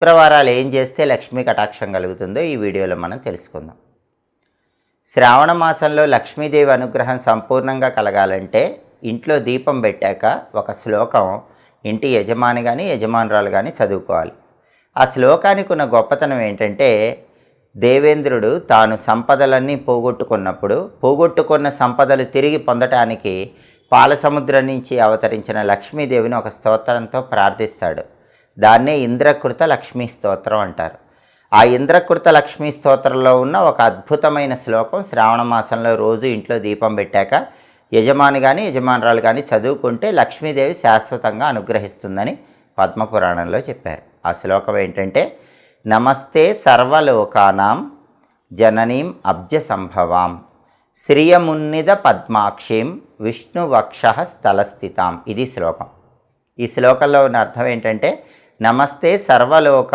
శుక్రవారాలు ఏం చేస్తే లక్ష్మీ కటాక్షం కలుగుతుందో ఈ వీడియోలో మనం తెలుసుకుందాం. శ్రావణ మాసంలో లక్ష్మీదేవి అనుగ్రహం సంపూర్ణంగా కలగాలంటే ఇంట్లో దీపం పెట్టాక ఒక శ్లోకం ఇంటి యజమాని కానీ యజమానురాలు కానీ చదువుకోవాలి. ఆ శ్లోకానికి ఉన్న గొప్పతనం ఏంటంటే, దేవేంద్రుడు తాను సంపదలన్నీ పోగొట్టుకున్న సంపదలు తిరిగి పొందటానికి పాలసముద్రం నుంచి అవతరించిన లక్ష్మీదేవిని ఒక స్తోత్రంతో ప్రార్థిస్తాడు. దాన్నే ఇంద్రకృత లక్ష్మీ స్తోత్రం అంటారు. ఆ ఇంద్రకృత లక్ష్మీ స్తోత్రంలో ఉన్న ఒక అద్భుతమైన శ్లోకం శ్రావణ మాసంలో రోజు ఇంట్లో దీపం పెట్టాక యజమాని కానీ యజమానురాలు కానీ చదువుకుంటే లక్ష్మీదేవి శాశ్వతంగా అనుగ్రహిస్తుందని పద్మపురాణంలో చెప్పారు. ఆ శ్లోకం ఏంటంటే, నమస్తే సర్వలోకానాం జననీం అబ్జ సంభవాం శ్రియమున్నిద పద్మాక్షీం విష్ణువక్ష స్థలస్థితాం. ఇది శ్లోకం. ఈ శ్లోకంలో ఉన్న అర్థం ఏంటంటే, నమస్తే సర్వలోక